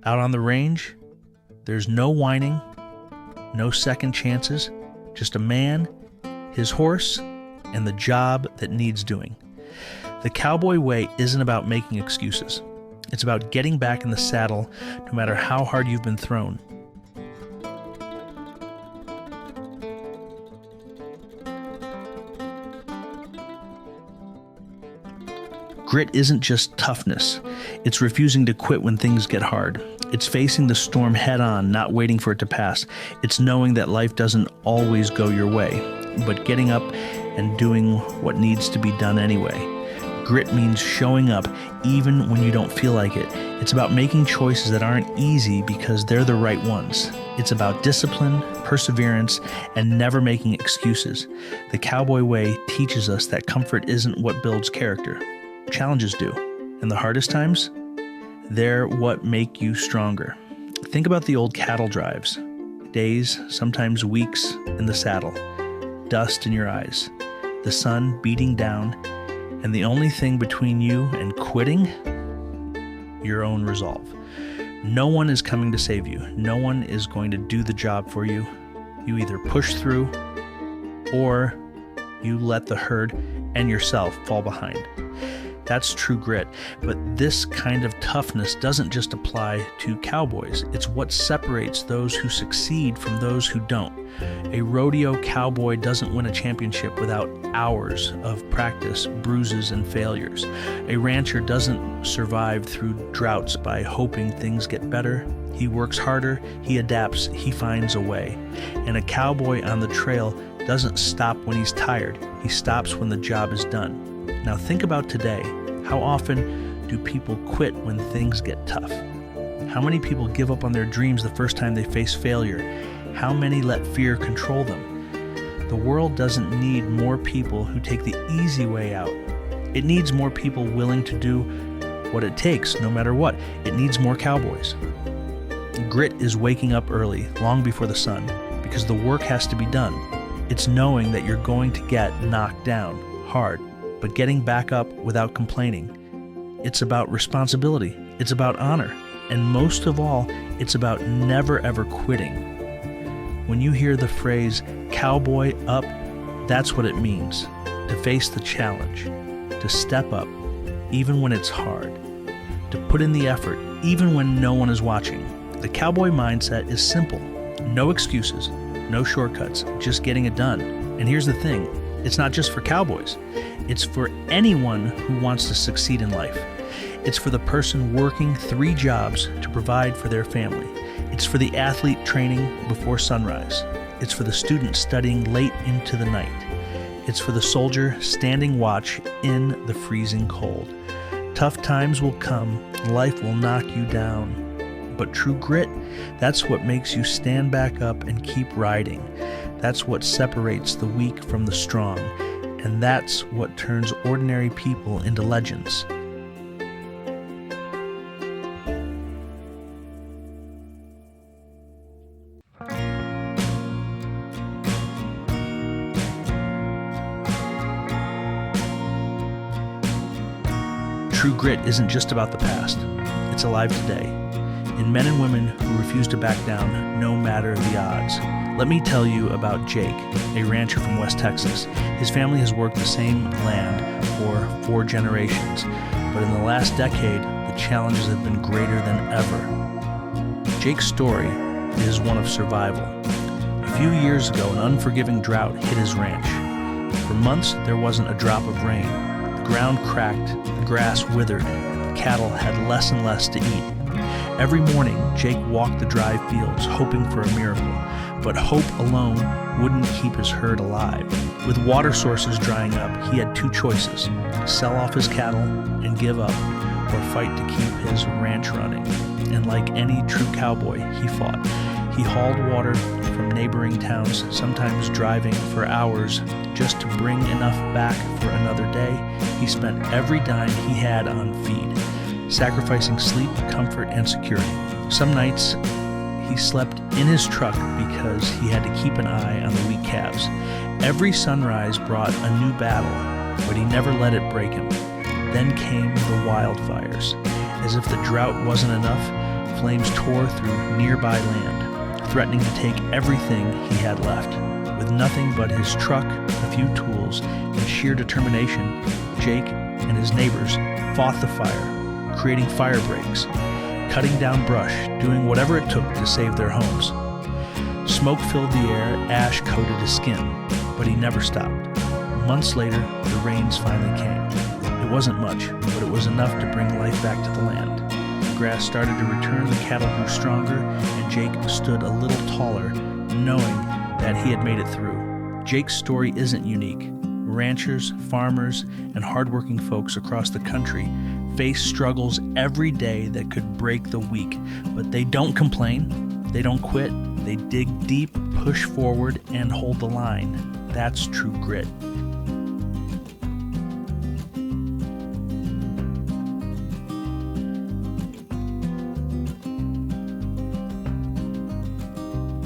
Out on the range, there's no whining, no second chances, just a man, his horse, and the job that needs doing. The cowboy way isn't about making excuses. It's about getting back in the saddle no matter how hard you've been thrown. Grit isn't just toughness. It's refusing to quit when things get hard. It's facing the storm head on, not waiting for it to pass. It's knowing that life doesn't always go your way, but getting up and doing what needs to be done anyway. Grit means showing up even when you don't feel like it. It's about making choices that aren't easy because they're the right ones. It's about discipline, perseverance, and never making excuses. The cowboy way teaches us that comfort isn't what builds character. Challenges do. And the hardest times? They're what make you stronger. Think about the old cattle drives. Days, sometimes weeks, in the saddle. Dust in your eyes. The sun beating down. And the only thing between you and quitting? Your own resolve. No one is coming to save you. No one is going to do the job for you. You either push through or you let the herd and yourself fall behind. That's true grit, but this kind of toughness doesn't just apply to cowboys. It's what separates those who succeed from those who don't. A rodeo cowboy doesn't win a championship without hours of practice, bruises, and failures. A rancher doesn't survive through droughts by hoping things get better. He works harder, he adapts, he finds a way. And a cowboy on the trail doesn't stop when he's tired. He stops when the job is done. Now think about today. How often do people quit when things get tough? How many people give up on their dreams the first time they face failure? How many let fear control them? The world doesn't need more people who take the easy way out. It needs more people willing to do what it takes, no matter what. It needs more cowboys. Grit is waking up early, long before the sun, because the work has to be done. It's knowing that you're going to get knocked down hard, but getting back up without complaining. It's about responsibility. It's about honor. And most of all, it's about never ever quitting. When you hear the phrase, cowboy up, that's what it means. To face the challenge. To step up, even when it's hard. To put in the effort, even when no one is watching. The cowboy mindset is simple. No excuses. No shortcuts. Just getting it done. And here's the thing. It's not just for cowboys. It's for anyone who wants to succeed in life. It's for the person working 3 jobs to provide for their family. It's for the athlete training before sunrise. It's for the student studying late into the night. It's for the soldier standing watch in the freezing cold. Tough times will come. Life will knock you down. But true grit, that's what makes you stand back up and keep riding. That's what separates the weak from the strong. And that's what turns ordinary people into legends. True grit isn't just about the past. It's alive today, in men and women who refuse to back down no matter the odds. Let me tell you about Jake, a rancher from West Texas. His family has worked the same land for 4 generations, but in the last decade, the challenges have been greater than ever. Jake's story is one of survival. A few years ago, an unforgiving drought hit his ranch. For months, there wasn't a drop of rain. The ground cracked, the grass withered, and the cattle had less and less to eat. Every morning, Jake walked the dry fields, hoping for a miracle. But hope alone wouldn't keep his herd alive. With water sources drying up, he had 2 choices: sell off his cattle and give up, or fight to keep his ranch running. And like any true cowboy, he fought. He hauled water from neighboring towns, sometimes driving for hours just to bring enough back for another day. He spent every dime he had on feed, sacrificing sleep, comfort, and security. Some nights, he slept in his truck because he had to keep an eye on the weak calves. Every sunrise brought a new battle, but he never let it break him. Then came the wildfires, As if the drought wasn't enough, flames tore through nearby land, threatening to take everything he had left. With nothing but his truck, a few tools, and sheer determination, Jake and his neighbors fought the fire, creating fire breaks, cutting down brush, doing whatever it took to save their homes. Smoke filled the air, ash coated his skin, but he never stopped. Months later, the rains finally came. It wasn't much, but it was enough to bring life back to the land. The grass started to return, the cattle grew stronger, and Jake stood a little taller, knowing that he had made it through. Jake's story isn't unique. Ranchers, farmers, and hardworking folks across the country face struggles every day that could break the weak, but they don't complain, they don't quit, they dig deep, push forward, and hold the line. That's true grit.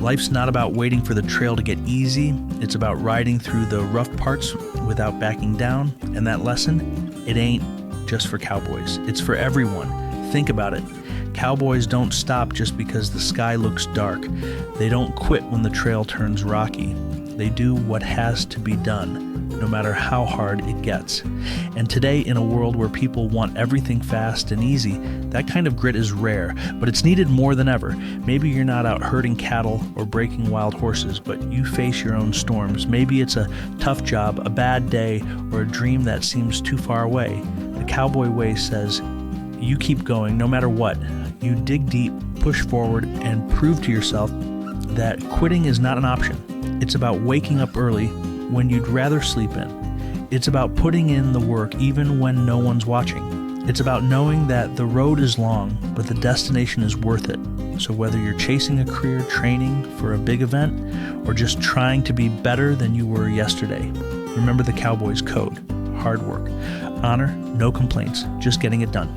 Life's not about waiting for the trail to get easy. It's about riding through the rough parts without backing down. And that lesson, it ain't just for cowboys. It's for everyone. Think about it. Cowboys don't stop just because the sky looks dark. They don't quit when the trail turns rocky. They do what has to be done, no matter how hard it gets. And today, in a world where people want everything fast and easy, that kind of grit is rare, but it's needed more than ever. Maybe you're not out herding cattle or breaking wild horses, but you face your own storms. Maybe it's a tough job, a bad day, or a dream that seems too far away. The Cowboy Way says, you keep going no matter what. You dig deep, push forward, and prove to yourself that quitting is not an option. It's about waking up early when you'd rather sleep in. It's about putting in the work even when no one's watching. It's about knowing that the road is long, but the destination is worth it. So whether you're chasing a career, training for a big event, or just trying to be better than you were yesterday, remember the Cowboys code: hard work, honor, no complaints, just getting it done.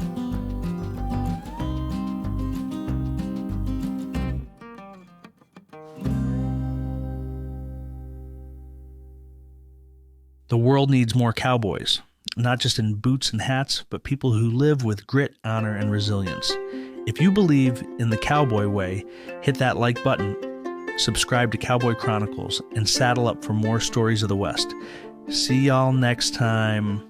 The world needs more cowboys, not just in boots and hats, but people who live with grit, honor, and resilience. If you believe in the Cowboy Way, hit that like button, subscribe to Cowboy Chronicles, and saddle up for more stories of the West. See y'all next time.